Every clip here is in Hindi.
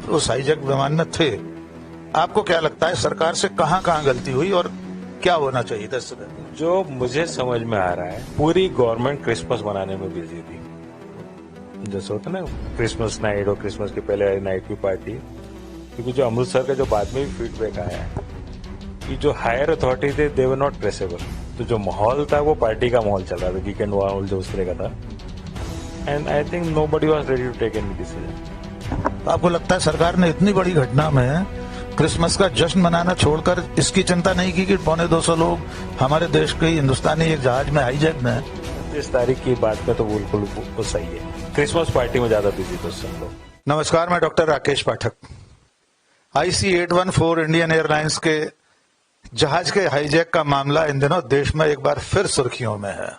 उस हाईजैक विमान में थे। आपको क्या लगता है सरकार से कहां कहां गलती हुई और क्या होना चाहिए था? जो मुझे समझ में आ रहा है, पूरी गवर्नमेंट क्रिसमस मनाने में बिजी थी। जैसे होता ना क्रिसमस नाइट और क्रिसमस के पहले नाइट की पार्टी, क्योंकि जो अमृतसर का जो बाद में भी फीडबैक आया है कि जो हायर अथॉरिटी थे दे वर नॉट ट्रेसेबल, तो जो माहौल था वो पार्टी का माहौल चल रहा था, वीकेंड माहौल जो उस तरह का था। And I think nobody was ready to take any decision. आपको लगता है सरकार ने इतनी बड़ी घटना में क्रिसमस का जश्न मनाना छोड़कर इसकी चिंता नहीं की कि 250 लोग हमारे देश के हिंदुस्तानी एक जहाज में हाईजैक में? 30 तारीख की बात में तो बिल्कुल वो सही है, क्रिसमस पार्टी में ज्यादा बिजी थे सब लोग। नमस्कार, मैं डॉक्टर राकेश पाठक। IC-814 इंडियन एयरलाइंस के जहाज के हाईजैक का मामला इन दिनों देश में एक बार फिर सुर्खियों में है।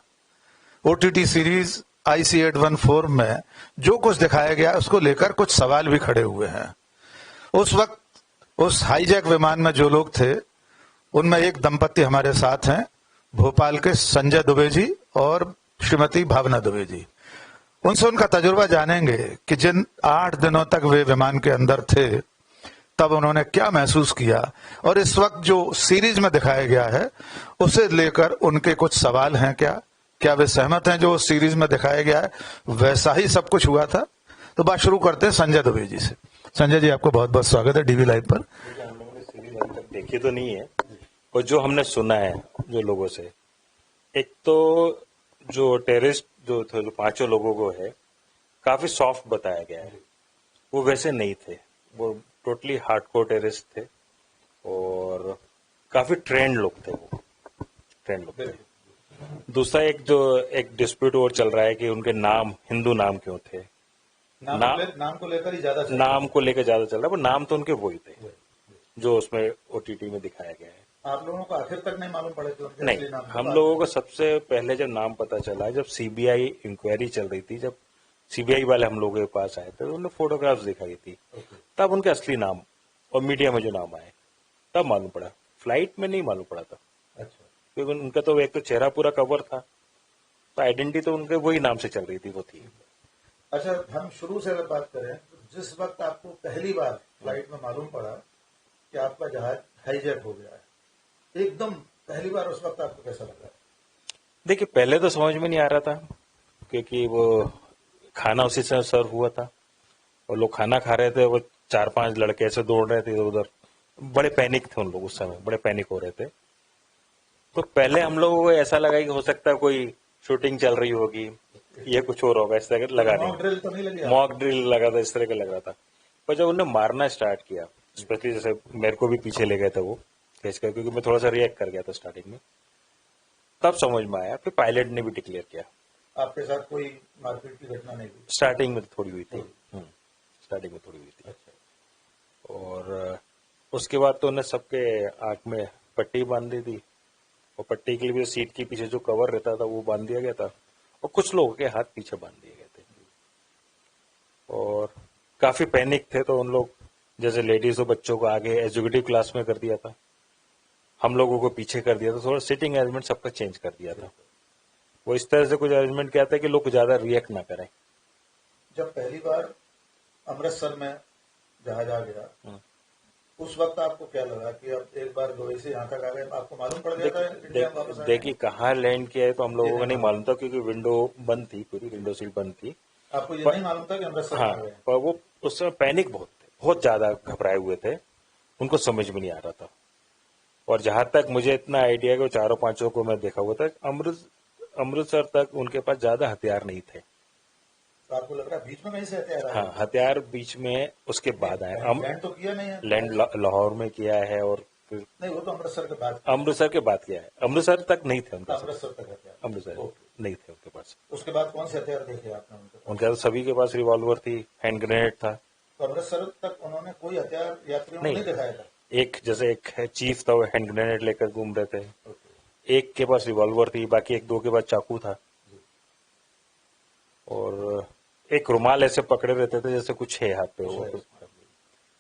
OTT सीरीज IC-814 में जो कुछ दिखाया गया उसको लेकर कुछ सवाल भी खड़े हुए हैं। उस वक्त उस हाईजैक विमान में जो लोग थे उनमें एक दंपति हमारे साथ हैं, भोपाल के संजय दुबे जी और श्रीमती भावना दुबे जी। उनसे उनका तजुर्बा जानेंगे कि जिन 8 दिनों तक वे विमान के अंदर थे तब उन्होंने क्या महसूस किया, और इस वक्त जो सीरीज में दिखाया गया है उसे लेकर उनके कुछ सवाल हैं। क्या वे सहमत हैं जो सीरीज में दिखाया गया है वैसा ही सब कुछ हुआ था? तो बात शुरू करते हैं संजय दुबे जी से। संजय जी, आपको बहुत बहुत स्वागत है DV लाइव पर। हम लोगों ने सीरीज अभी तक देखी तो नहीं है, और जो हमने सुना है जो लोगों से, एक तो जो टेररिस्ट जो थे, जो 5 लोगों को है, काफी सॉफ्ट बताया गया है। वो वैसे नहीं थे, वो टोटली हार्डकोर टेररिस्ट थे और काफी ट्रेंड लोग थे। वो ट्रेंड लोग थे। दूसरा एक डिस्प्यूट और चल रहा है कि उनके नाम हिंदू नाम क्यों थे। नाम को लेकर ही ज्यादा नाम को लेकर ज्यादा चल रहा है, वो नाम तो उनके वही थे जो उसमें OTT में दिखाया गया है। आप लोगों को आखिर तक नहीं मालूम पड़े कि नहीं, हम लोगों को सबसे पहले जब नाम पता चला, जब CBI इंक्वायरी चल रही थी, जब CBI वाले हम लोगों के पास आए थे, उन्होंने फोटोग्राफ्स दिखाई थी, तब उनके असली नाम और मीडिया में जो नाम आए तब मालूम पड़ा। फ्लाइट में नहीं मालूम पड़ा था। अच्छा, क्योंकि उनका तो एक तो चेहरा पूरा कवर था, तो आइडेंटिटी तो उनके वही नाम से चल रही थी, वो थी। अच्छा, हम शुरू से अगर बात करें तो जिस वक्त आपको पहली बार फ्लाइट में मालूम पड़ा कि आपका जहाज हाईजैक हो गया है, एकदम पहली बार उस वक्त आपको कैसा लगा? देखिए, पहले तो समझ में नहीं आ रहा था, क्योंकि वो खाना उसी से सर्व हुआ था और लोग खाना खा रहे थे, वो 4-5 लड़के ऐसे दौड़ रहे थे इधर उधर। बड़े पैनिक थे उन लोग, उस समय बड़े पैनिक हो रहे थे। तो पहले हम लोगों को ऐसा लगा कि हो सकता है कोई शूटिंग चल रही होगी, ये कुछ और होगा, इस तरह का लगा नहीं। मॉक ड्रिल लगा था, इस तरह का लग रहा था। पर जब उन्होंने मारना स्टार्ट किया, स्पेशली जैसे मेरे को भी पीछे ले गए थे वो खींच कर, क्योंकि मैं थोड़ा सा रिएक्ट कर गया था स्टार्टिंग में, तब समझ में आया। फिर पायलट ने भी डिक्लेयर किया। आपके साथ कोई मारपीट की घटना नहीं हुई? स्टार्टिंग में थोड़ी हुई थी, स्टार्टिंग में थोड़ी हुई थी। अच्छा। और उसके बाद तो उन्हें सबके आंख में पट्टी बांध दी थी, और पट्टी के लिए भी सीट के पीछे जो कवर रहता था वो बांध दिया गया था, और कुछ लोगों के हाथ पीछे बांध दिए गए थे। और काफी पैनिक थे, तो उन लोग जैसे लेडीज और बच्चों को आगे एग्जीक्यूटिव क्लास में कर दिया था, हम लोगों को पीछे कर दिया था, थोड़ा सीटिंग अरेंजमेंट सबका चेंज कर दिया था। वो इस तरह से कुछ अरेंजमेंट किया था कि लोग ज्यादा रिएक्ट ना करें। जब पहली बार अमृतसर में जहाज आ गया उस वक्त आपको क्या लगा कि अब एक बार दुबई से यहाँ तक आ गए? आपको मालूम पड़ गया था? देखिए, कहाँ लैंड किया है तो हम लोगों को नहीं मालूम था, क्योंकि विंडो बंद थी, पूरी विंडो सीट बंद थी। आपको ये नहीं मालूम था कि अमृतसर हाँ, पर वो उस समय पैनिक बहुत थे, बहुत ज्यादा घबराए हुए थे, उनको समझ में नहीं आ रहा था। और जहां तक मुझे इतना आइडिया है कि 4-5 को मैं देखा हुआ था, अमृतसर तक उनके पास ज्यादा हथियार नहीं थे। तो आपको लग रहा है बीच में कहीं से हथियार आए? हाँ, हथियार बीच में उसके बाद आए। लैंड तो किया नहीं है? लैंड लाहौर में किया है, और नहीं, वो तो अमृतसर के बाद किया है। अमृतसर तक नहीं थे उनके, अमृतसर तक हथियार अमृतसर नहीं थे उनके पास। उसके बाद कौन से हथियार देखे आपने उनके पास? सभी के पास रिवॉल्वर थी, हैंड ग्रेनेड था। तो अमृतसर तक उन्होंने कोई हथियार यात्रियों को नहीं दिखाया था? एक है चीफ था, वो हैंड ग्रेनेड लेकर घूम रहे थे। एक के पास रिवॉल्वर थी, बाकी 1-2 के पास चाकू था, और एक रुमाल ऐसे पकड़े रहते थे जैसे कुछ है हाथ पे वो,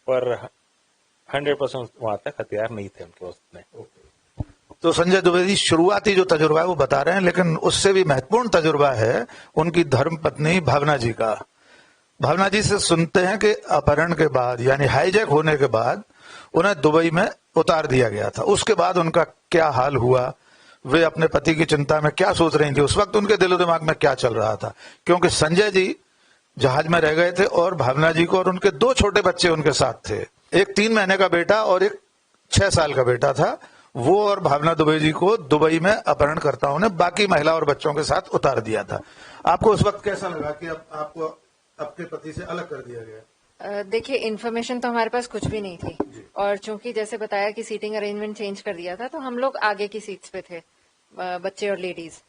पर 100% वहां तक हथियार नहीं थे उनके पास में। तो संजय दुबे जी, शुरुआती जो तजुर्बा है वो बता रहे हैं, लेकिन उससे भी महत्वपूर्ण तजुर्बा है उनकी धर्म पत्नी भावना जी का। भावना जी से सुनते हैं कि अपहरण के बाद यानी हाईजैक होने के बाद उन्हें दुबई में उतार दिया गया था। उसके बाद उनका क्या हाल हुआ, वे अपने पति की चिंता में क्या सोच रही थी, उस वक्त उनके दिलो दिमाग में क्या चल रहा था? क्योंकि संजय जी जहाज में रह गए थे और भावना जी को और उनके 2 छोटे बच्चे उनके साथ थे। एक 3 महीने का बेटा और एक 6 साल का बेटा था। वो और भावना दुबे जी को दुबई में अपहरणकर्ताओं ने बाकी महिला और बच्चों के साथ उतार दिया था। आपको उस वक्त कैसा लगा कि अब आपको आपके पति से अलग कर दिया गया? देखिए, इन्फॉर्मेशन तो हमारे पास कुछ भी नहीं थी और चूंकि जैसे बताया कि सीटिंग अरेंजमेंट चेंज कर दिया था तो हम लोग आगे की सीट्स पे थे, बच्चे और लेडीज।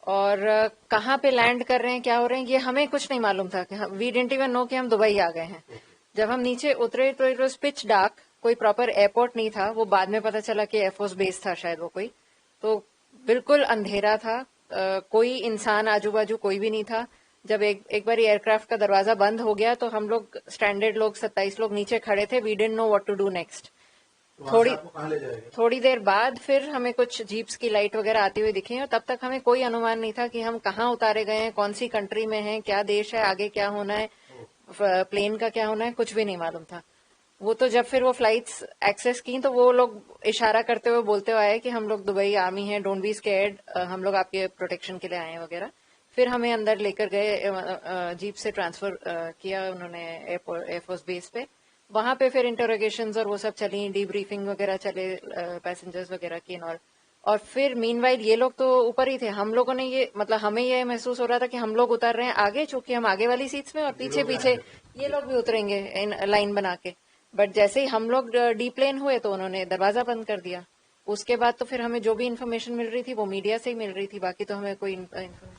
और कहाँ पे लैंड कर रहे हैं, क्या हो रहे हैं, ये हमें कुछ नहीं मालूम था कि वी डिडंट इवन नो कि हम दुबई आ गए हैं। जब हम नीचे उतरे तो इट वाज पिच डार्क, कोई प्रॉपर एयरपोर्ट नहीं था। वो बाद में पता चला कि एयरफोर्स बेस था शायद वो कोई। तो बिल्कुल अंधेरा था, कोई इंसान आजू बाजू कोई भी नहीं था। जब एक बार एयरक्राफ्ट का दरवाजा बंद हो गया तो हम लोग स्टैंडर्ड लोग 27 लोग नीचे खड़े थे। We didn't know what to do next. थोड़ी देर बाद फिर हमें कुछ जीप्स की लाइट वगैरह आती हुई दिखी और तब तक हमें कोई अनुमान नहीं था कि हम कहाँ उतारे गए हैं, कौन सी कंट्री में हैं, क्या देश है, आगे क्या होना है, प्लेन का क्या होना है, कुछ भी नहीं मालूम था। वो तो जब फिर वो फ्लाइट्स एक्सेस की तो वो लोग इशारा करते हुए बोलते हुए आए कि हम लोग दुबई आर्मी हैं, डोंट बी स्कैर्ड, हम लोग आपके प्रोटेक्शन के लिए आए हैं वगैरह। फिर हमें अंदर लेकर गए, जीप से ट्रांसफर किया उन्होंने एयरफोर्स बेस पे। वहां पे फिर इंटरोगेशंस और वो सब चली, डीब्रीफिंग वगैरह चले पैसेंजर्स वगैरह की और फिर मीनवाइल ये लोग तो ऊपर ही थे। हम लोगों ने ये मतलब हमें ये महसूस हो रहा था कि हम लोग उतर रहे हैं आगे, चूंकि हम आगे वाली सीट्स में और पीछे पीछे ये लोग भी उतरेंगे लाइन बना के। बट जैसे ही हम लोग डीप्लेन हुए तो उन्होंने दरवाजा बंद कर दिया। उसके बाद तो फिर हमें जो भी इन्फॉर्मेशन मिल रही थी वो मीडिया से ही मिल रही थी, बाकी तो हमें कोई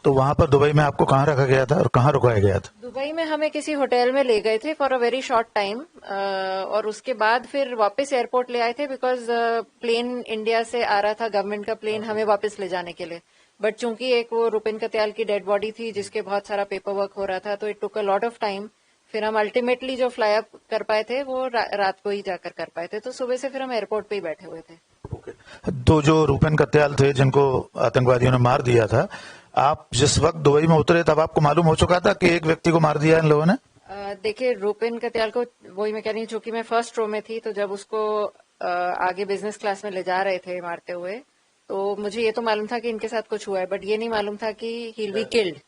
तो वहां पर दुबई में आपको कहाँ रखा गया था और कहाँ रुकाया गया था? दुबई में हमें किसी होटल में ले गए थे for a very short time और उसके बाद फिर वापस एयरपोर्ट ले आए थे बिकॉज प्लेन इंडिया से आ रहा था, गवर्नमेंट का प्लेन हमें वापस ले जाने के लिए। बट चूंकि एक वो रुपिन कत्याल की डेड बॉडी थी जिसके बहुत सारा पेपर वर्क हो रहा था तो it took a lot of time. फिर हम अल्टीमेटली जो फ्लाई अप कर पाए थे वो रात को ही जाकर कर पाए थे, तो सुबह से फिर हम एयरपोर्ट पे ही बैठे हुए थे। तो जो रुपेन कत्याल थे जिनको आतंकवादियों ने मार दिया था, आप जिस वक्त दुबई में उतरे तब आपको मालूम हो चुका था कि एक व्यक्ति को मार दिया इन लोगों ने? देखिए, रुपेन कत्याल को वही मैं कह रही हूँ, चूंकि मैं फर्स्ट रो में थी तो जब उसको आगे बिजनेस क्लास में ले जा रहे थे मारते हुए तो मुझे ये तो मालूम था कि इनके साथ कुछ हुआ है, बट ये नहीं मालूम था कि he will be killed.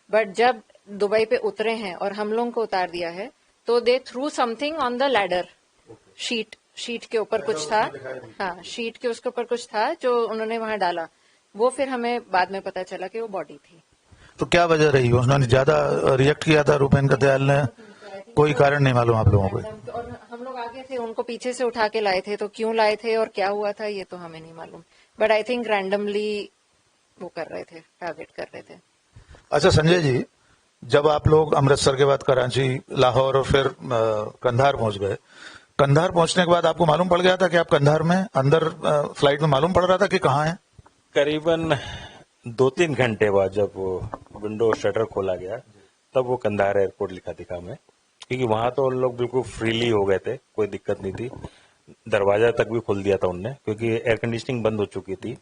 But जब दुबई पे उतरे हैं और हम लोगों को उतार दिया है तो they threw something on the ladder, sheet के ऊपर कुछ था। हाँ, शीट के उसके ऊपर कुछ था जो उन्होंने वहां डाला। वो फिर हमें बाद में पता चला कि वो बॉडी थी। तो क्या वजह रही? उन्होंने ज्यादा रिएक्ट किया था रुपेन कत्याल ने? कोई कारण नहीं मालूम आप लोगों को? और हम लोग आगे थे, उनको पीछे से उठा के लाए थे, तो क्यों लाए थे और क्या हुआ था ये तो हमें नहीं मालूम। बट आई थिंक रैंडमली वो कर रहे थे, टारगेट कर रहे थे। अच्छा संजय जी, जब आप लोग अमृतसर के बाद कराची, लाहौर और फिर कंधार पहुंच गए, कंधार पहुंचने के बाद आपको मालूम पड़ गया था कि आप कंधार में अंदर फ्लाइट में मालूम पड़ रहा था कि कहाँ है? करीबन 2-3 घंटे बाद जब वो विंडो शटर खोला गया तब वो कंधार एयरपोर्ट लिखा दिखा हमें, क्योंकि वहां तो लोग बिल्कुल फ्रीली हो गए थे, कोई दिक्कत नहीं थी। दरवाजा तक भी खोल दिया था उनने क्योंकि एयर कंडीशनिंग बंद हो चुकी थी।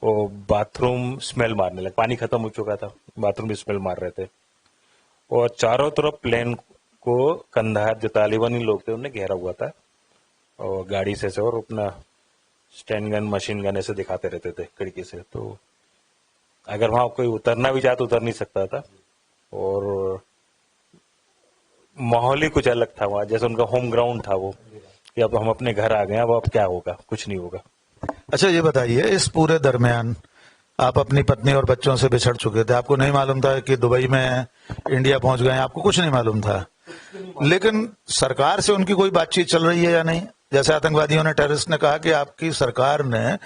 वो बाथरूम स्मेल मारने लगा, पानी खत्म हो चुका था, बाथरूम भी स्मेल मार रहे थे। और चारों तरफ प्लेन को कंधार जो तालिबानी लोग थे उन्हें घेरा हुआ था और गाड़ी से और अपना स्टैंड गन, मशीन गन ऐसे दिखाते रहते थे खिड़की से। तो अगर वहां कोई उतरना भी चाहे तो उतर नहीं सकता था और माहौल ही कुछ अलग था वहां, जैसे उनका होम ग्राउंड था वो, कि अब हम अपने घर आ गए, अब क्या होगा, कुछ नहीं होगा। अच्छा ये बताइए, इस पूरे दरमियान आप अपनी पत्नी और बच्चों से बिछड़ चुके थे, आपको नहीं मालूम था कि दुबई में इंडिया पहुंच गए, आपको कुछ नहीं मालूम था, लेकिन सरकार से उनकी कोई बातचीत चल रही है या नहीं? जैसे आतंकवादियों ने, टेररिस्ट ने कहा कि आपकी सरकार ने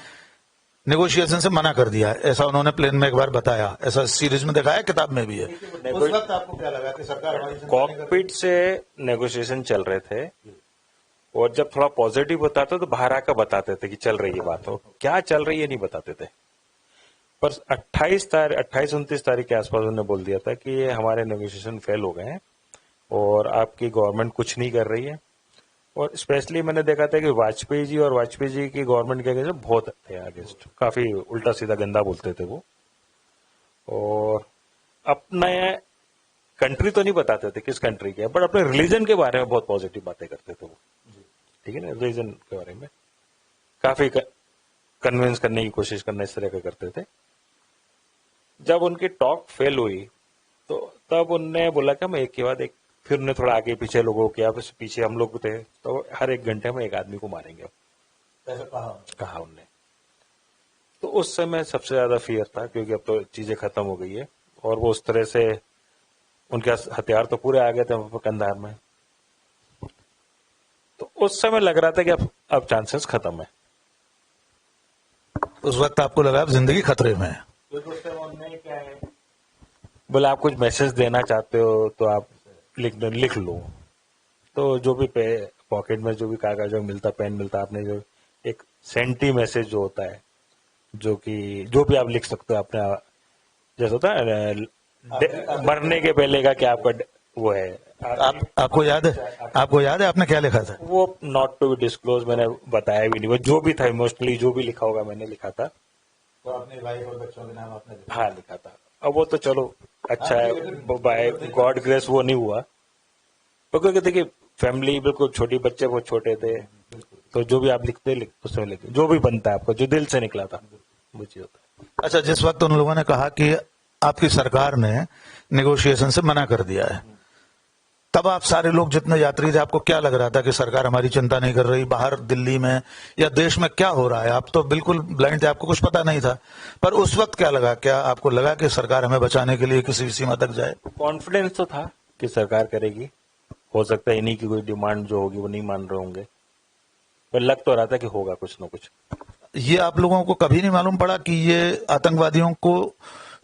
नेगोशिएशन से मना कर दिया, ऐसा उन्होंने प्लेन में एक बार बताया, ऐसा सीरीज में दिखाया, किताब में भी है। उस वक्त आपको क्या लगा कि सरकार हमारी कॉकपिट से नेगोशिएशन चल रहे थे और जब थोड़ा पॉजिटिव होता था तो बाहर आकर बताते थे कि चल रही है बात, हो क्या चल रही है नहीं बताते थे। पर 28-29 तारीख के आसपास उन्होंने बोल दिया था कि ये हमारे नेगोशिएशन फेल हो गए हैं और आपकी गवर्नमेंट कुछ नहीं कर रही है। और स्पेशली मैंने देखा था कि वाजपेयी जी और वाजपेयी जी की गवर्नमेंट के अगेंस्ट बहुत थे, अगेंस्ट काफी उल्टा सीधा गंदा बोलते थे वो, और अपने कंट्री तो नहीं बताते थे किस कंट्री के, बट अपने रिलीजन के बारे में बहुत पॉजिटिव बातें करते थे वो, ठीक है ना, रिलीजन के बारे में काफी कन्विंस करने की कोशिश करना इस तरह का करते थे। जब उनकी टॉक फेल हुई तो तब उनने बोला कि हम एक के बाद एक, फिर उन्हें थोड़ा आगे पीछे लोगों को किया, फिर पीछे हम लोग थे, तो हर 1 घंटे में एक आदमी को मारेंगे, ऐसा कहा उनने। तो उस समय सबसे ज्यादा फियर था, क्योंकि अब तो चीजें खत्म हो गई है, और वो उस तरह से उनके हथियार तो पूरे आ गए थे कंधार में। तो उस समय लग रहा था कि अब चांसेस खत्म है। उस वक्त आपको लगा अब जिंदगी खतरे में है? क्या है, बोले आप कुछ मैसेज देना चाहते हो तो आप लिख लो। तो जो भी पॉकेट में जो भी कागज मिलता, पेन मिलता, आपने जो एक सेंटी मैसेज जो होता है, जो कि जो भी आप लिख सकते हो अपने, जैसे होता है मरने के पहले का क्या आपका वो है, आपको याद है? आपको याद है आपने क्या लिखा था? वो नॉट टू बी डिस्क्लोज मैंने बताया भी नहीं, वो जो भी था इमोशनली जो भी लिखा होगा मैंने लिखा था, तो अपने वाइफ और बच्चों के नाम आपने लिखा? हाँ लिखा था। अब वो तो चलो अच्छा है, बाय गॉड ग्रेस वो नहीं हुआ, क्योंकि देखिए फैमिली बिल्कुल छोटी, बच्चे बहुत छोटे थे, तो जो भी आप लिखते उसमें लिखते जो भी बनता है आपको जो दिल से निकला था वो चीज होता है। अच्छा, जिस वक्त उन लोगों ने कहा कि आपकी सरकार ने नेगोशिएशन से मना कर दिया है, तब आप सारे लोग जितने यात्री थे, आपको क्या लग रहा था कि सरकार हमारी चिंता नहीं कर रही? बाहर दिल्ली में या देश में क्या हो रहा है? आप तो बिल्कुल ब्लाइंड थे, आपको कुछ पता नहीं था, पर उस वक्त क्या लगा? क्या आपको लगा कि सरकार हमें बचाने के लिए किसी सीमा तक जाए? कॉन्फिडेंस तो था कि सरकार करेगी, हो सकता है इन्हीं की कोई डिमांड जो होगी वो नहीं मान रहे होंगे, पर लग तो रहा था कि होगा कुछ ना कुछ। ये आप लोगों को कभी नहीं मालूम पड़ा कि ये आतंकवादियों को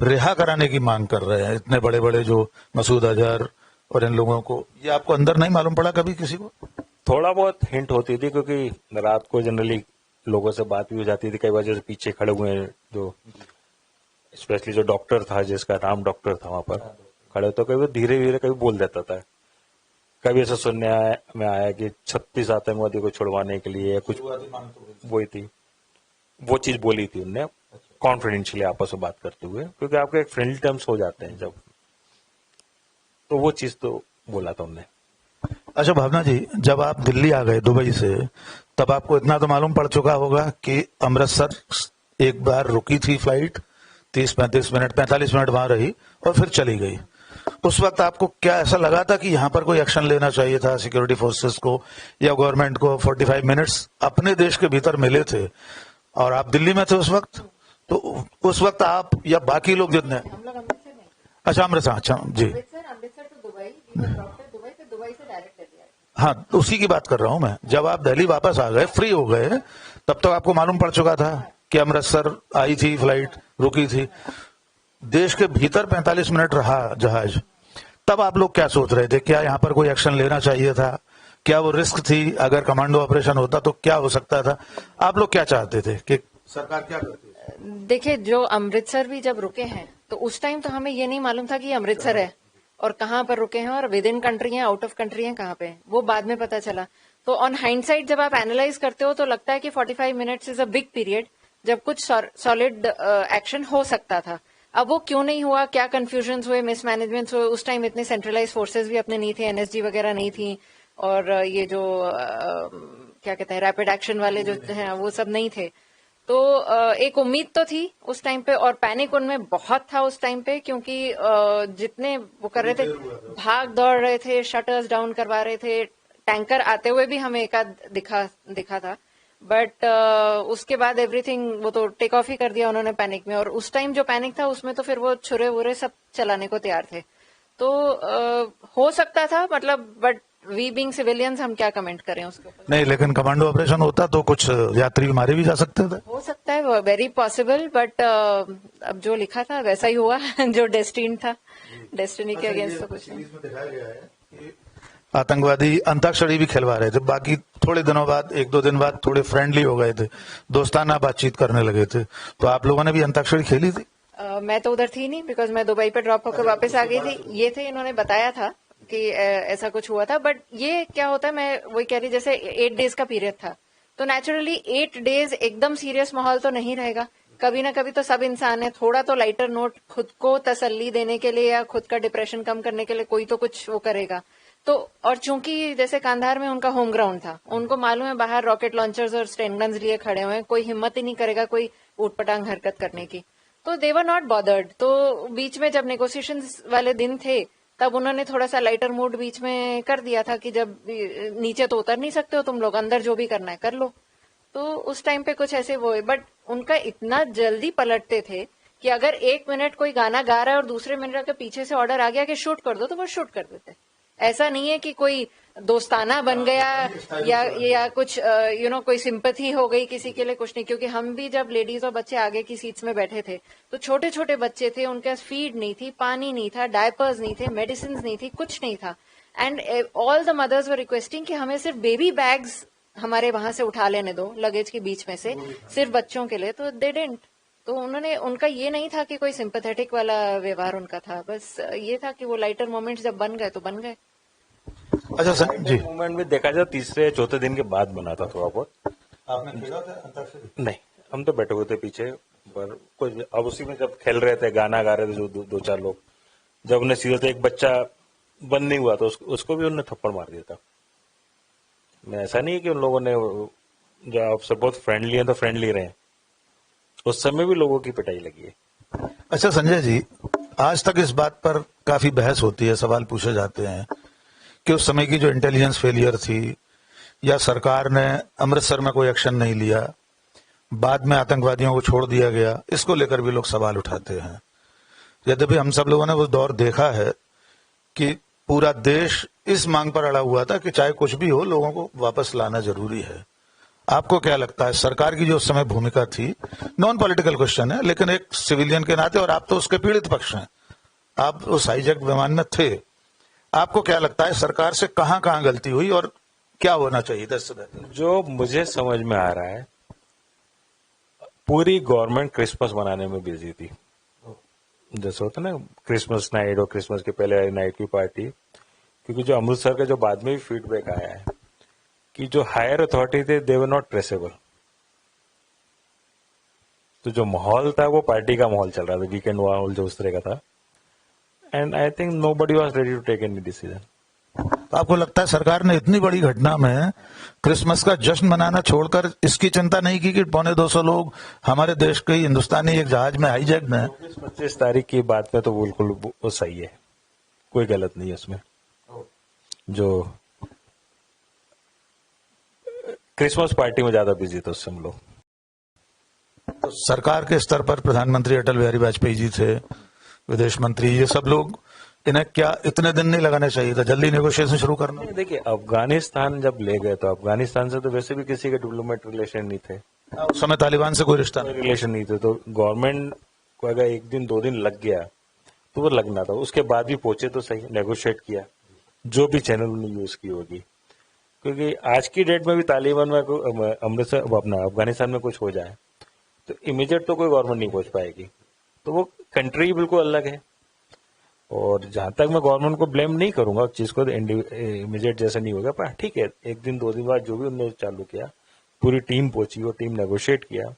रिहा कराने की मांग कर रहे हैं, इतने बड़े बड़े जो मसूद अजहर और इन लोगों को? ये आपको अंदर नहीं मालूम पड़ा कभी किसी को? थोड़ा बहुत हिंट होती थी, क्योंकि रात को जनरली लोगों से बात भी हो जाती थी, कई बार जैसे पीछे खड़े हुए हैं जो स्पेशली जो डॉक्टर था, जिसका नाम डॉक्टर था, वहां पर खड़े तो कभी धीरे धीरे कभी बोल देता था। कभी ऐसा सुनने में आया कि 36 आतंकवादी को छुड़वाने के लिए कुछ वही थी, वो चीज बोली थी उनने कॉन्फिडेंशियली आपस में बात करते हुए, क्योंकि आपके एक फ्रेंडली टर्म्स हो जाते हैं जब, तो वो चीज तो बोला था उनने। अच्छा भावना जी, जब आप दिल्ली आ गए दुबई से, तब आपको इतना तो मालूम पड़ चुका होगा कि अमृतसर एक बार रुकी थी फ्लाइट, 30-35 मिनट 45 मिनट वहां रही और फिर चली गई। उस वक्त आपको क्या ऐसा लगा था कि यहाँ पर कोई एक्शन लेना चाहिए था सिक्योरिटी फोर्सेस को या गवर्नमेंट को? 45 मिनट्स अपने देश के भीतर मिले थे और आप दिल्ली में थे उस वक्त, तो उस वक्त आप या बाकी लोग जितने? हम लोग अमृतसर में। अच्छा अमृतसर, अच्छा जी। अमृतसर टू दुबई, दुबई से दुबई से डायरेक्ट कर दिया। हाँ, उसी की बात कर रहा हूं मैं। जब आप दिल्ली वापस आ गए, फ्री हो गए, तब तक आपको मालूम पड़ चुका था कि अमृतसर आई थी फ्लाइट, रुकी थी, देश के भीतर 45 मिनट रहा जहाज। तब आप लोग क्या सोच रहे थे? क्या यहाँ पर कोई एक्शन लेना चाहिए था? क्या वो रिस्क थी? अगर कमांडो ऑपरेशन होता तो क्या हो सकता था? आप लोग क्या चाहते थे कि सरकार क्या करती है? देखिए, जो अमृतसर भी जब रुके हैं तो उस टाइम तो हमें ये नहीं मालूम था कि अमृतसर है और कहाँ पर रुके हैं और विद इन कंट्री है, आउट ऑफ कंट्री है, कहाँ पे, वो बाद में पता चला। तो ऑन हाइंडसाइट जब आप एनालाइज करते हो तो लगता है कि 45 minutes is a big period जब कुछ सॉलिड एक्शन हो सकता था। अब वो क्यों नहीं हुआ, क्या कंफ्यूजन हुए, मिसमैनेजमेंट हुए, उस टाइम इतने सेंट्रलाइज फोर्सेज भी अपने नहीं थे, एनएसजी वगैरह नहीं थी, और ये जो क्या कहते हैं रैपिड एक्शन वाले जो हैं वो सब नहीं थे। तो एक उम्मीद तो थी उस टाइम पे, और पैनिक उनमें बहुत था उस टाइम पे, क्योंकि जितने वो कर रहे थे, भाग दौड़ रहे थे, शटर्स डाउन करवा रहे थे, टैंकर आते हुए भी हमें एक आध दिखा था, बट उसके बाद एवरीथिंग वो तो टेक ऑफ ही कर दिया उन्होंने पैनिक में। और उस टाइम जो पैनिक था उसमें तो फिर वो छुरे वुरे सब चलाने को तैयार थे। तो हो सकता था, मतलब, बट वी बीइंग सिविलियंस हम क्या कमेंट करें उसके ऊपर? नहीं, लेकिन कमांडो ऑपरेशन होता तो कुछ यात्री मारे भी जा सकते थे। हो सकता है, वेरी पॉसिबल, बट अब जो लिखा था वैसा ही हुआ जो डेस्टिन था, डेस्टिनी के अगेंस्ट तो कुछ नहीं। आतंकवादी अंताक्षरी भी खिलवा रहे थे, बाकी थोड़े दिनों बाद, 1-2 दिन बाद थोड़े फ्रेंडली हो गए थे, दोस्ताना बातचीत करने लगे थे। तो आप लोगों ने भी अंताक्षरी खेली थी? मैं तो उधर थी नहीं, बिकॉज मैं दुबई पे ड्रॉप होकर वापस आ गई थी। ये थे, इन्होंने बताया था कि ऐसा कुछ हुआ था, बट ये क्या होता है, मैं वही कह रही, जैसे 8 डेज का पीरियड था, तो नेचुरली 8 डेज एकदम सीरियस माहौल तो नहीं रहेगा। कभी ना कभी तो सब इंसान है, थोड़ा तो लाइटर नोट खुद को तसल्ली देने के लिए या खुद का डिप्रेशन कम करने के लिए कोई तो कुछ वो करेगा। तो और चूंकि जैसे कांधार में उनका होम ग्राउंड था, उनको मालूम है बाहर रॉकेट लॉन्चर्स और स्टेन गन्स लिए खड़े हुए हैं, कोई हिम्मत ही नहीं करेगा कोई ऊटपटांग हरकत करने की, तो दे वर नॉट बॉदर्ड। तो बीच में जब नेगोशिएशन वाले दिन थे तब उन्होंने थोड़ा सा लाइटर मूड बीच में कर दिया था कि जब नीचे तो उतर नहीं सकते हो तुम लोग, अंदर जो भी करना है कर लो। तो उस टाइम पे कुछ ऐसे वो है, बट उनका इतना जल्दी पलटते थे कि अगर 1 मिनट कोई गाना गा रहा है और दूसरे मिनट के पीछे से ऑर्डर आ गया कि शूट कर दो तो वो शूट कर देते। ऐसा नहीं है कि कोई दोस्ताना बन गया या कुछ कोई सिंपैथी हो गई किसी के लिए, कुछ नहीं। क्योंकि हम भी जब लेडीज और बच्चे आगे की सीट्स में बैठे थे तो छोटे छोटे बच्चे थे, उनके पास फीड नहीं थी, पानी नहीं था, डायपर्स नहीं थे, मेडिसिन नहीं थी, कुछ नहीं था। And all the mothers were requesting कि हमें सिर्फ बेबी बैग्स हमारे वहां से उठा लेने दो लगेज के बीच में से, सिर्फ बच्चों के लिए। तो दे डिडंट। तो उनका ये नहीं था कि कोई सिंपैथेटिक वाला व्यवहार उनका था, बस ये था कि वो लाइटर मोमेंट्स जब बन गए तो बन गए। अच्छा सर जी, मूवमेंट में देखा जाए तीसरे चौथे दिन के बाद बना था थोड़ा बहुत। आपने खेला था अंताक्षरी? नहीं, हम तो बैठे हुए थे पीछे, पर कुछ अब उसी में जब खेल रहे थे, गाना गा रहे थे जो दो चार लोग, जब उन्हें सीधे थे, एक बच्चा बंद नहीं हुआ तो उसको भी उन्होंने थप्पड़ मार दिया था। मैं ऐसा नहीं है कि उन लोगों ने, जो आपसे बहुत फ्रेंडली है तो फ्रेंडली रहे, उस समय भी लोगों की पिटाई लगी है। अच्छा संजय जी, आज तक इस बात पर काफी बहस होती है, सवाल पूछे जाते हैं कि उस समय की जो इंटेलिजेंस फेलियर थी या सरकार ने अमृतसर में कोई एक्शन नहीं लिया, बाद में आतंकवादियों को छोड़ दिया गया, इसको लेकर भी लोग सवाल उठाते हैं। यद्यपि हम सब लोगों ने वो दौर देखा है कि पूरा देश इस मांग पर अड़ा हुआ था कि चाहे कुछ भी हो लोगों को वापस लाना जरूरी है। आपको क्या लगता है सरकार की जो उस समय भूमिका थी, नॉन पॉलिटिकल क्वेश्चन है, लेकिन एक सिविलियन के नाते, और आप तो उसके पीड़ित पक्ष हैं, आप उस हाईजैक विमान में थे, आपको क्या लगता है सरकार से कहां कहां गलती हुई और क्या होना चाहिए? जो मुझे समझ में आ रहा है, पूरी गवर्नमेंट क्रिसमस मनाने में बिजी थी। जैसे होता ना क्रिसमस नाइट और क्रिसमस के पहले नाइट की पार्टी, क्योंकि जो अमृतसर का जो बाद में भी फीडबैक आया है कि जो हायर अथॉरिटी थे दे वर नॉट ट्रेसेबल। तो जो माहौल था वो पार्टी का माहौल चल रहा था, वीकेंड माहौल जो उस तरह का था, and I think nobody was ready to take any decision. आपको लगता है सरकार ने इतनी बड़ी घटना में क्रिसमस का जश्न मनाना छोड़कर इसकी चिंता नहीं की कि 250 लोग हमारे देश के हिंदुस्तानी एक जहाज में हाईजैक में? 25 तारीख की बात में तो बिल्कुल वो सही है, कोई गलत नहीं है उसमें। जो क्रिसमस पार्टी में ज्यादा बिजी थे उससे हम लोग। तो सरकार के स्तर पर प्रधानमंत्री अटल बिहारी वाजपेयी जी थे, विदेश मंत्री, ये सब लोग, इन्हें क्या इतने दिन नहीं लगाने चाहिए था, जल्दी नेगोशिएशन शुरू करना? देखिए, अफगानिस्तान जब ले गए तो अफगानिस्तान से तो वैसे भी किसी के डिप्लोमेट रिलेशन नहीं थे, उस समय तालिबान से कोई रिश्ता नहीं, रिलेशन नहीं थे। तो गवर्नमेंट को अगर 1 दिन 2 दिन लग गया तो वो लगना था। उसके बाद भी पहुंचे तो सही, नेगोशिएट किया, जो भी चैनल उन्होंने यूज की होगी। क्योंकि आज की डेट में भी तालिबान में अमृतसर अपना अफगानिस्तान में कुछ हो जाए तो इमीडिएट तो कोई गवर्नमेंट नहीं पहुंच पाएगी। तो वो कंट्री बिल्कुल अलग है। और जहां तक मैं गवर्नमेंट को ब्लेम नहीं करूंगा उस चीज को, इमीडिएट जैसा नहीं होगा, पर ठीक है, 1 दिन 2 दिन बाद जो भी उन्होंने चालू किया, पूरी टीम पहुंची, वो टीम नेगोशिएट किया।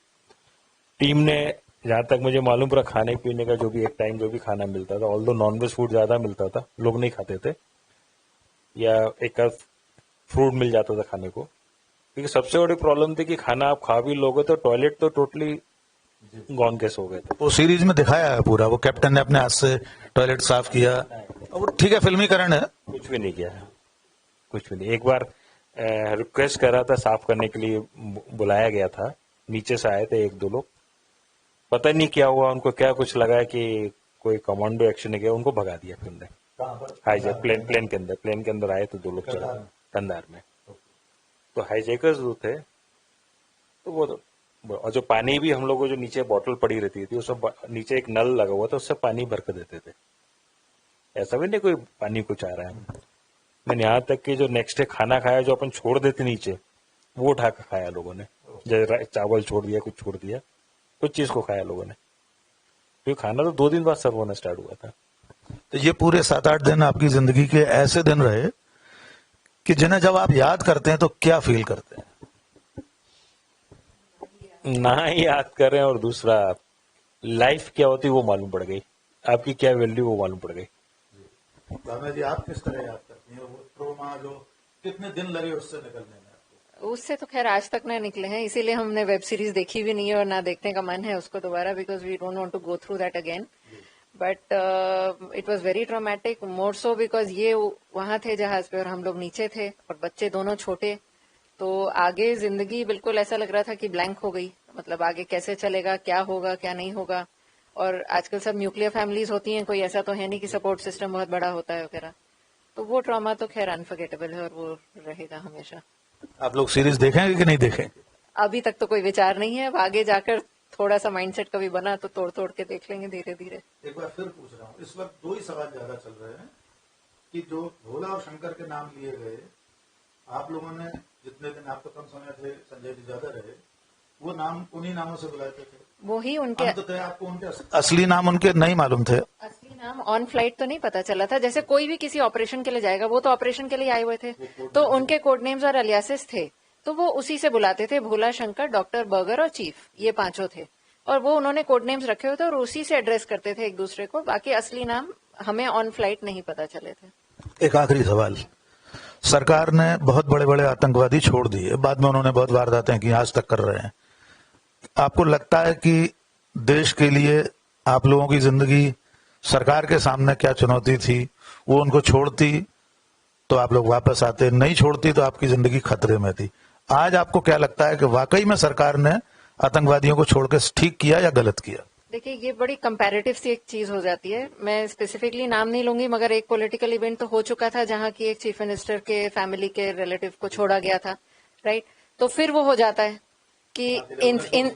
टीम ने, जहां तक मुझे मालूम, पूरा खाने पीने का जो भी एक टाइम जो भी खाना मिलता था, ऑल्दो नॉनवेज फूड ज्यादा मिलता था, लोग नहीं खाते थे, या एक फ्रूट मिल जाता था खाने को। क्योंकि सबसे बड़ी प्रॉब्लम थी कि खाना आप खा भी लोगे तो टॉयलेट तो टोटली गॉन केस हो गए थे। वो सीरीज में दिखाया है पूरा, वो कैप्टन ने अपने हाथ से टॉयलेट साफ किया, और ठीक है फिल्मीकरण है, कुछ भी नहीं किया, कुछ भी नहीं। एक बार रिक्वेस्ट कर रहा था साफ करने के लिए, बुलाया गया था, नीचे से आए थे 1-2 लोग, पता नहीं क्या हुआ उनको, क्या कुछ लगा कि कोई कमांडो एक्शन है, उनको भगा दिया फिर उन्होंने। हाईजैक प्लेन के अंदर आए तो 2 लोग चला कंधार में। तो हाईजैकर्स जो थे तो वो, और जो पानी भी हम लोगों को जो नीचे बोतल पड़ी रहती थी, उसमें नीचे एक नल लगा हुआ था, उससे पानी भर कर देते थे। ऐसा भी नहीं कोई पानी कुछ आ रहा है। मैंने यहाँ तक कि जो नेक्स्ट डे खाना खाया, जो अपन छोड़ देते नीचे, वो उठा कर खाया लोगों ने। जैसे चावल छोड़ दिया, कुछ छोड़ दिया, कुछ चीज को खाया लोगों ने। तो खाना तो 2 दिन बाद सर्व होना स्टार्ट हुआ था। तो ये पूरे 7-8 दिन आपकी जिंदगी के ऐसे दिन रहे कि जिन्हें जब आप याद करते हैं तो क्या फील करते हैं? ना ही याद कर रहे हैं, और दूसरा लाइफ क्या होती वो मालूम पड़ गई, आपकी क्या वैल्यू वो मालूम पड़ गई। भावना जी, आप किस तरह याद करती हैं वो ट्रोमा जो कितने दिन लगे उससे निकलने में आपको? उससे तो खैर आज तक ना निकले हैं, इसीलिए हमने वेब सीरीज देखी भी नहीं है और ना देखने का मन है उसको दोबारा, because we don't want to go through that again. But it was very traumatic, more so because ये वहां थे जहाज पे और हम लोग नीचे थे और बच्चे दोनों छोटे, तो आगे जिंदगी बिल्कुल ऐसा लग रहा था कि ब्लैंक हो गई। मतलब आगे कैसे चलेगा, क्या होगा क्या नहीं होगा। और आजकल सब न्यूक्लियर फैमिलीज होती हैं, कोई ऐसा तो है नहीं कि सपोर्ट सिस्टम बहुत बड़ा होता है वगैरह। तो वो ट्रॉमा तो खैर अनफॉरगेटेबल है और वो रहेगा हमेशा। आप लोग सीरीज देखेंगे कि नहीं देखें? अभी तक तो कोई विचार नहीं है, अब आगे जाकर थोड़ा सा माइंडसेट कभी बना तो तोड़ तोड़ के देख लेंगे धीरे धीरे। एक बार फिर पूछ रहा हूँ, इस वक्त दो ही सवाल ज्यादा चल रहे हैं कि जो भोला और शंकर के नाम लिए गए, आप लोगों ने जितने दिन, आप तो कम समय थे, संजय जी ज्यादा रहे, वो नाम उन्हीं नामों से बुलाते थे। वही उनके अंततः आपको उनके असली नाम उनके नहीं मालूम थे? असली नाम ऑन फ्लाइट तो नहीं पता चला था। जैसे कोई भी किसी ऑपरेशन के लिए जाएगा, वो तो ऑपरेशन के लिए आए हुए थे, तो उनके कोड नेम्स और अलियासेस थे, तो वो उसी से बुलाते थे। भोला, शंकर, डॉक्टर, बर्गर और चीफ, ये पांचों थे, और वो उन्होंने कोड नेम्स रखे हुए थे और उसी से एड्रेस करते थे एक दूसरे को। बाकी असली नाम हमें ऑन फ्लाइट नहीं पता चले थे। एक आखिरी सवाल, सरकार ने बहुत बड़े बड़े आतंकवादी छोड़ दिए, बाद में उन्होंने बहुत वारदातें की, आज तक कर रहे हैं। आपको लगता है कि देश के लिए आप लोगों की जिंदगी, सरकार के सामने क्या चुनौती थी, वो उनको छोड़ती तो आप लोग वापस आते, नहीं छोड़ती तो आपकी जिंदगी खतरे में थी। आज आपको क्या लगता है कि वाकई में सरकार ने आतंकवादियों को छोड़ के ठीक किया या गलत किया? देखिए, ये बड़ी कंपैरेटिव सी एक चीज हो जाती है। मैं स्पेसिफिकली नाम नहीं लूंगी, मगर एक पॉलिटिकल इवेंट तो हो चुका था जहां की एक चीफ मिनिस्टर के फैमिली के रिलेटिव को छोड़ा गया था, राइट? तो फिर वो हो जाता है कि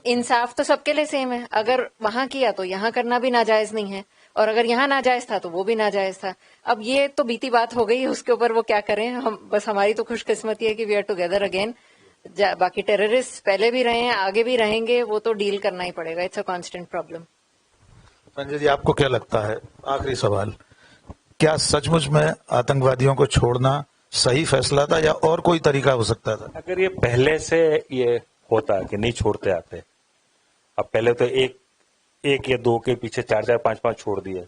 इंसाफ तो सबके लिए सेम है। अगर वहां किया तो यहाँ करना भी नाजायज नहीं है, और अगर यहाँ नाजायज था तो वो भी नाजायज था। अब ये तो बीती बात हो गई, उसके ऊपर वो क्या करें। हम बस, हमारी तो खुशकिस्मती है कि वी आर टुगेदर अगेन। बाकी टेररिस्ट पहले भी रहे हैं, आगे भी रहेंगे, वो तो डील करना ही पड़ेगा। It's a constant problem. Sanjay ji, आपको क्या लगता है, आखिरी सवाल, क्या सचमुच में आतंकवादियों को छोड़ना सही फैसला था या और कोई तरीका हो सकता था? अगर ये पहले से ये होता कि नहीं छोड़ते आते, अब पहले तो एक या दो के पीछे 4-4, 5-5 छोड़ दिए,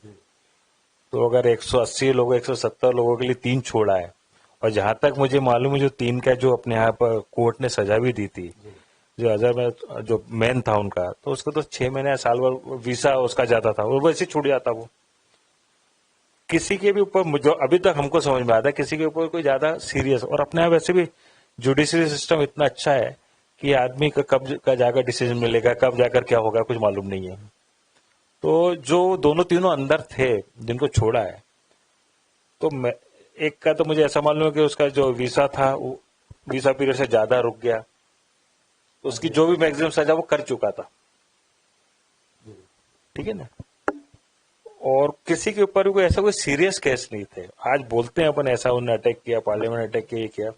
तो अगर 180 लोगों 170 लोगों के लिए 3 छोड़ा है, और जहां तक मुझे मालूम है जो 3 का जो अपने यहाँ पर कोर्ट ने सजा भी दी थी, जो अजहर में जो मैन था उनका, तो उसको तो 6 महीने या साल भर वीसा उसका जाता था, वो वैसे छूट जाता। वो किसी के भी ऊपर, जो अभी तक हमको समझ में आता है, किसी के ऊपर कोई ज्यादा सीरियस, और अपने यहाँ वैसे भी जुडिशरी सिस्टम इतना अच्छा है कि आदमी का कब का जाकर डिसीजन मिलेगा, कब जाकर क्या होगा, कुछ मालूम नहीं है। तो जो दोनों तीनों अंदर थे जिनको छोड़ा है, तो एक का तो मुझे ऐसा मालूम है कि उसका जो वीसा था वो वीसा पीरियड से ज्यादा रुक गया, उसकी जो भी मैक्सिमम सजा वो कर चुका था, ठीक है ना। और किसी के ऊपर भी कोई ऐसा कोई सीरियस केस नहीं थे। आज बोलते हैं अपन ऐसा उन्होंने अटैक किया, पार्लियामेंट अटैक किया, ये किया।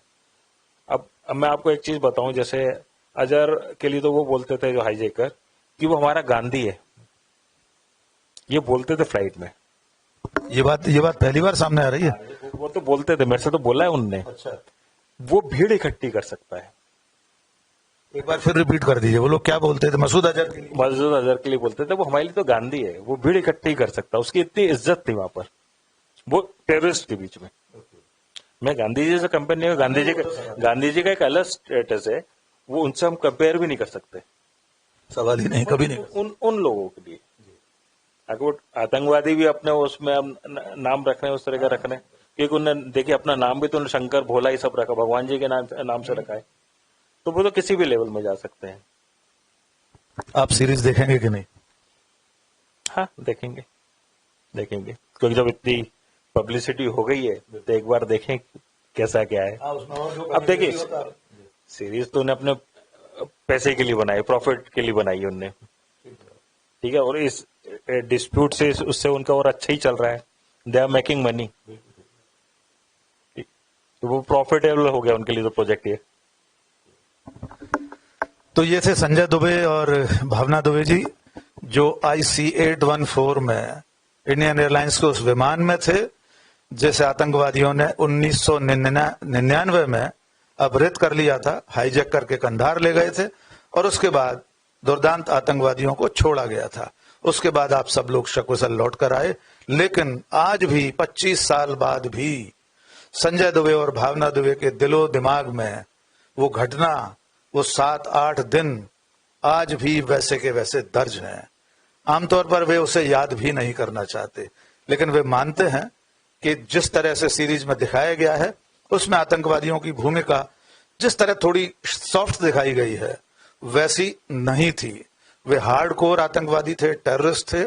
अब मैं आपको एक चीज बताऊं, जैसे अजहर के लिए तो वो बोलते थे जो हाईजैकर कि वो हमारा गांधी है, ये बोलते थे फ्लाइट में। ये बात पहली बार सामने आ रही है? वो तो बोलते थे, मेरे से तो बोला है उनने। अच्छा, वो भीड़ इकट्ठी कर सकता है। एक बार फिर रिपीट कर दीजिए, वो लोग क्या बोलते थे? मसूद अजहर के लिए? मसूद अजहर के लिए बोलते थे, वो हमारे लिए तो गांधी है, वो भीड़ इकट्ठी कर सकता है, उसकी इतनी इज्जत थी वहां पर, वो टेररिस्ट के बीच में। मैं गांधी जी से कंपेयर नहीं, गांधी जी का एक अलग स्टेटस है, वो उनसे हम कंपेयर भी नहीं कर सकते, सवाल ही नहीं, कभी नहीं। उन लोगों के लिए अगर वो आतंकवादी भी अपने उसमें नाम रख रहे हैं, उस तरह का रख रहे हैं, क्योंकि उन्होंने देखिए अपना नाम भी तो उन्होंने शंकर भोला ही सब रखा, भगवान जी के नाम से रखा है, तो वो तो किसी भी लेवल में जा सकते हैं। आप सीरीज देखेंगे कि नहीं? हाँ, देखेंगे, क्योंकि जब इतनी पब्लिसिटी हो गई है तो एक बार देखें कैसा क्या है। अब देखिए, सीरीज तो उन्हें अपने पैसे के लिए बनाई, प्रॉफिट के लिए बनाई है उनने, ठीक है, और इस डिस्प्यूट से उससे उनका और अच्छा ही चल रहा है, दे आर मेकिंग मनी, तो वो प्रॉफिटेबल हो गया उनके लिए तो प्रोजेक्ट ये। तो ये थे संजय दुबे और भावना दुबे जी, जो IC-814 में इंडियन एयरलाइंस के उस विमान में थे जैसे आतंकवादियों ने 1999 में अपहृत कर लिया था, हाईजैक करके कंधार ले गए थे, और उसके बाद दुर्दांत आतंकवादियों को छोड़ा गया था। उसके बाद आप सब लोग सकुशल लौट कर आए, लेकिन आज भी 25 साल बाद भी संजय दुबे और भावना दुबे के दिलो दिमाग में वो घटना, वो 7-8 दिन आज भी वैसे के वैसे दर्ज हैं। आमतौर पर वे उसे याद भी नहीं करना चाहते, लेकिन वे मानते हैं कि जिस तरह से सीरीज में दिखाया गया है उसमें आतंकवादियों की भूमिका जिस तरह थोड़ी सॉफ्ट दिखाई गई है वैसी नहीं थी। वे हार्डकोर आतंकवादी थे, टेररिस्ट थे।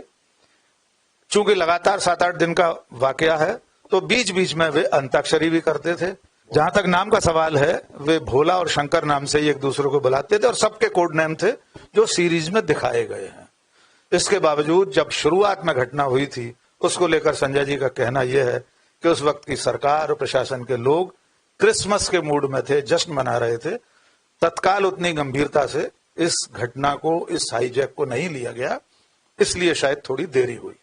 चूंकि लगातार 7-8 दिन का वाकया है तो बीच बीच में वे अंताक्षरी भी करते थे। जहां तक नाम का सवाल है, वे भोला और शंकर नाम से ही एक दूसरे को बुलाते थे और सबके कोड नेम थे जो सीरीज में दिखाए गए हैं। इसके बावजूद जब शुरुआत में घटना हुई थी उसको लेकर संजय जी का कहना यह है कि उस वक्त की सरकार और प्रशासन के लोग क्रिसमस के मूड में थे, जश्न मना रहे थे। तत्काल उतनी गंभीरता से इस घटना को, इस हाईजैक को नहीं लिया गया, इसलिए शायद थोड़ी देरी हुई।